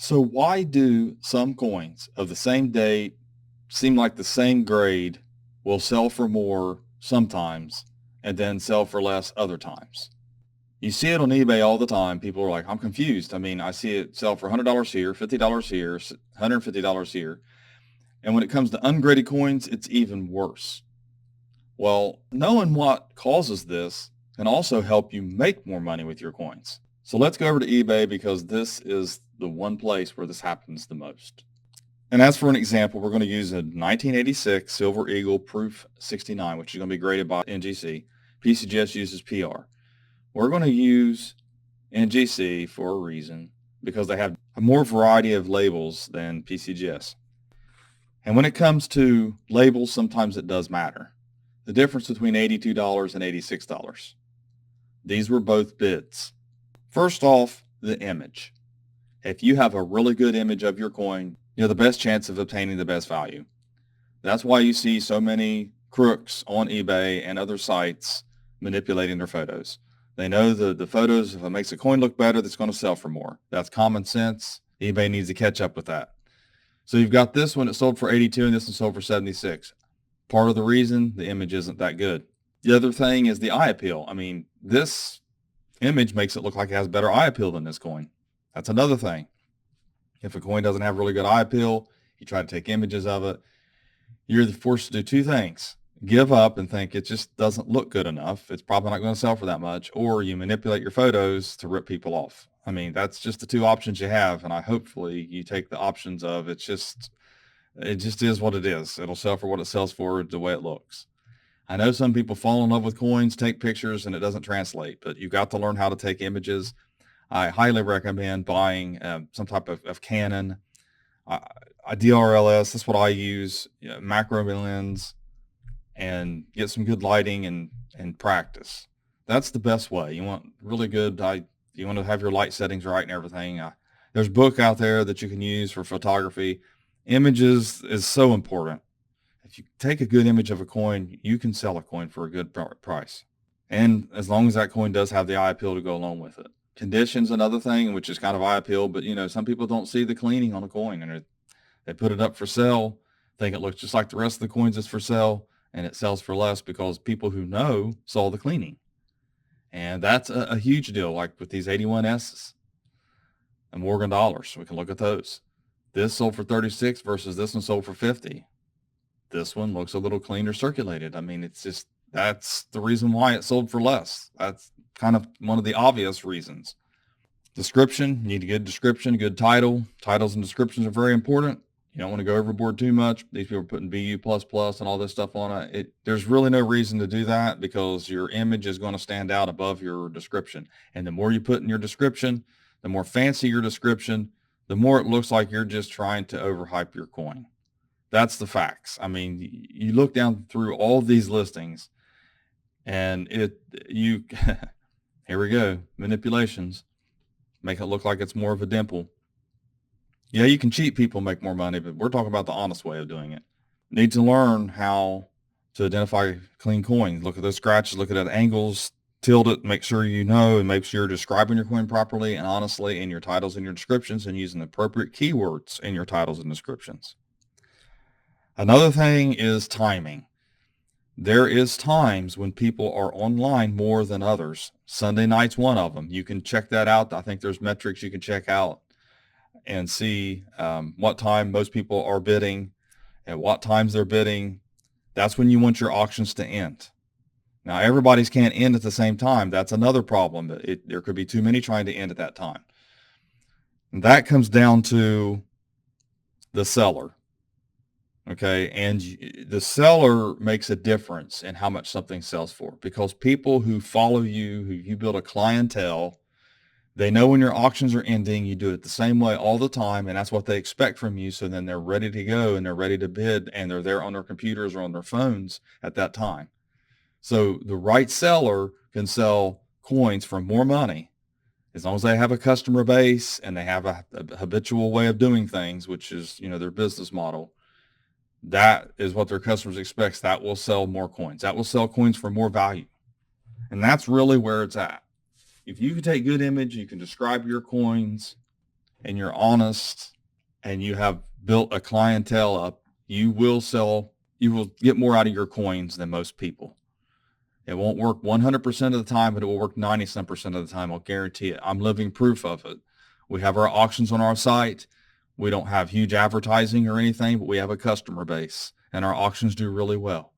So why do some coins of the same date seem like the same grade will sell for more sometimes and then sell for less other times? You see it on eBay all the time. People are like, I'm confused. I mean, I see it sell for $100 here, $50 here, $150 here. And when it comes to ungraded coins, it's even worse. Well, knowing what causes this can also help you make more money with your coins. So let's go over to eBay because this is the one place where this happens the most. And as for an example, we're going to use a 1986 Silver Eagle Proof 69, which is going to be graded by NGC. PCGS uses PR. We're going to use NGC for a reason because they have a more variety of labels than PCGS. And when it comes to labels, sometimes it does matter. The difference between $82 and $86. These were both bids. First off, the image. If you have a really good image of your coin, you have the best chance of obtaining the best value. That's why you see so many crooks on eBay and other sites manipulating their photos. They know the photos, if it makes a coin look better, that's going to sell for more. That's common sense. eBay needs to catch up with that. So you've got this one that sold for 82 and this one sold for 76. Part of the reason the image isn't that good. The other thing is the eye appeal. I mean, this image makes it look like it has better eye appeal than this coin. That's another thing. If a coin doesn't have really good eye appeal, you try to take images of it, you're forced to do two things. Give up and think it just doesn't look good enough. It's probably not going to sell for that much. Or you manipulate your photos to rip people off. I mean, that's just the two options you have. And hopefully you take the options of it just is what it is. It'll sell for what it sells for, the way it looks. I know some people fall in love with coins, take pictures, and it doesn't translate, but you've got to learn how to take images. I highly recommend buying some type of Canon, a DRLS. That's what I use, macro lens, and get some good lighting and practice. That's the best way. You want really good, you want to have your light settings right and everything. There's a book out there that you can use for photography. Images is so important. If you take a good image of a coin, you can sell a coin for a good price. And as long as that coin does have the eye appeal to go along with it. Condition's another thing, which is kind of eye appeal, but some people don't see the cleaning on a coin and they put it up for sale, think it looks just like the rest of the coins is for sale, and it sells for less because people who know saw the cleaning. And that's a huge deal, like with these 81S's and Morgan dollars. We can look at those. This sold for 36 versus this one sold for 50. This one looks a little cleaner circulated. I mean, that's the reason why it sold for less. That's kind of one of the obvious reasons. Description, you need a good description, good title. Titles and descriptions are very important. You don't want to go overboard too much. These people are putting BU++ and all this stuff on it. There's really no reason to do that because your image is going to stand out above your description. And the more you put in your description, the more fancy your description, the more it looks like you're just trying to overhype your coin. That's the facts. I mean, you look down through all these listings and here we go, manipulations. Make it look like it's more of a dimple. Yeah, you can cheat people and make more money, but we're talking about the honest way of doing it. Need to learn how to identify clean coins. Look at those scratches, look at the angles, tilt it, make sure you know, and make sure you're describing your coin properly and honestly in your titles and your descriptions and using the appropriate keywords in your titles and descriptions. Another thing is timing. There is times when people are online more than others. Sunday night's one of them. You can check that out. I think there's metrics you can check out and see what time most people are bidding, at what times they're bidding. That's when you want your auctions to end. Now, everybody's can't end at the same time. That's another problem. There could be too many trying to end at that time. And that comes down to the seller. Okay. And the seller makes a difference in how much something sells for because people who follow you, who you build a clientele, they know when your auctions are ending, you do it the same way all the time. And that's what they expect from you. So then they're ready to go and they're ready to bid and they're there on their computers or on their phones at that time. So the right seller can sell coins for more money as long as they have a customer base and they have a habitual way of doing things, which is, their business model. That is what their customers expect. That will sell more coins. That will sell coins for more value. And that's really where it's at. If you can take good image, you can describe your coins, and you're honest and you have built a clientele up, you will get more out of your coins than most people. It won't work 100% of the time, but it will work 90% of the time. I'll guarantee it. I'm living proof of it. We have our auctions on our site. We don't have huge advertising or anything, but we have a customer base, and our auctions do really well.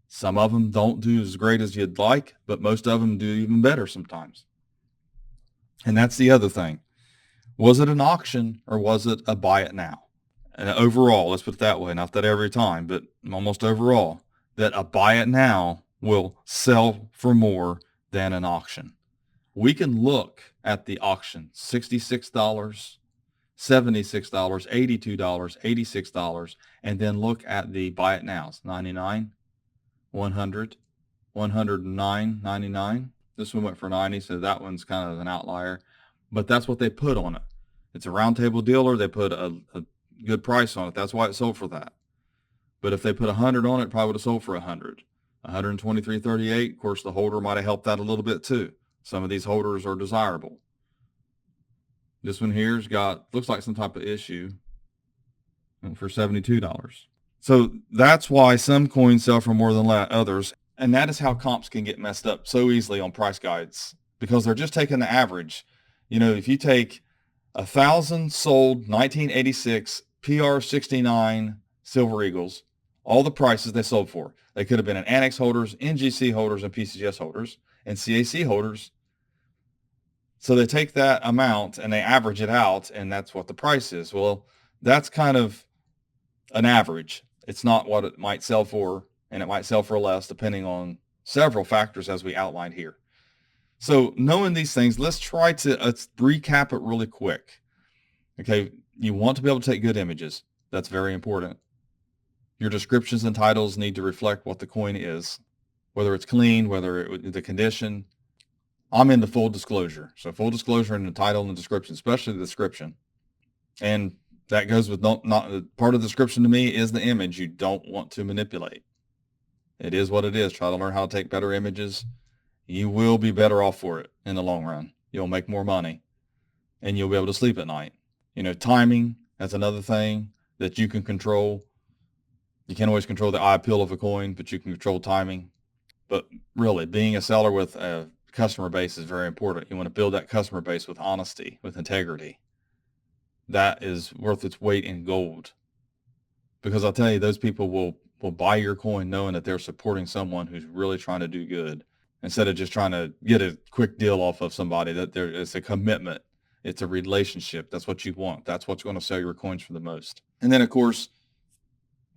Some of them don't do as great as you'd like, but most of them do even better sometimes. And that's the other thing. Was it an auction or was it a buy it now? And overall, let's put it that way, not that every time, but almost overall, that a buy it now will sell for more than an auction. We can look at the auction, $66, $76, $82, $86, and then look at the buy it nows, $99, $100, $109, $99. This one went for 90, so that one's kind of an outlier, but that's what they put on it. It's a round table dealer. They put a good price on it. That's why it sold for that. But if they put 100 on it, it probably would have sold for 100. 123.38. Of course, the holder might have helped that a little bit too. Some of these holders are desirable. This one here's got, looks like some type of issue for $72. So that's why some coins sell for more than others. And that is how comps can get messed up so easily on price guides, because they're just taking the average. You know, if you take 1,000 sold 1986 PR69 Silver Eagles, all the prices they sold for. They could have been in Annex holders, NGC holders, and PCGS holders, and CAC holders. So they take that amount and they average it out, and that's what the price is. Well, that's kind of an average. It's not what it might sell for, and it might sell for less depending on several factors as we outlined here. So knowing these things, let's recap it really quick. Okay, you want to be able to take good images. That's very important. Your descriptions and titles need to reflect what the coin is, whether it's clean, the condition. I'm into full disclosure. So full disclosure in the title and the description, especially the description. And that goes with not part of the description to me is the image you don't want to manipulate. It is what it is. Try to learn how to take better images. You will be better off for it in the long run. You'll make more money and you'll be able to sleep at night. You know, timing, that's another thing that you can control. You can't always control the eye appeal of a coin, but you can control timing. But really, being a seller with a customer base is very important. You want to build that customer base with honesty, with integrity. That is worth its weight in gold. Because I'll tell you, those people will buy your coin knowing that they're supporting someone who's really trying to do good, instead of just trying to get a quick deal off of somebody. That there is a commitment. It's a relationship. That's what you want. That's what's going to sell your coins for the most. And then, of course,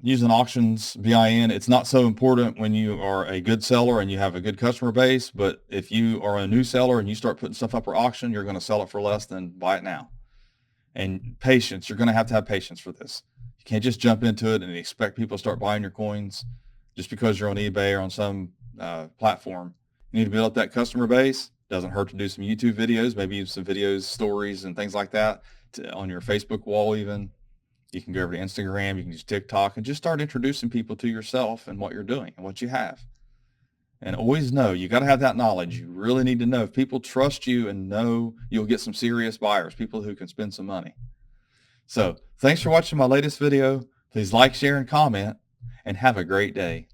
using auctions, BIN, it's not so important when you are a good seller and you have a good customer base. But if you are a new seller and you start putting stuff up for auction, you're going to sell it for less than buy it now. And patience, you're going to have patience for this. You can't just jump into it and expect people to start buying your coins just because you're on eBay or on some platform. You need to build up that customer base. Doesn't hurt to do some YouTube videos, maybe some videos, stories, and things like that on your Facebook wall even. You can go over to Instagram, you can use TikTok, and just start introducing people to yourself and what you're doing and what you have. And always know, you got to have that knowledge. You really need to know. If people trust you and know, you'll get some serious buyers, people who can spend some money. So thanks for watching my latest video. Please like, share, and comment, and have a great day.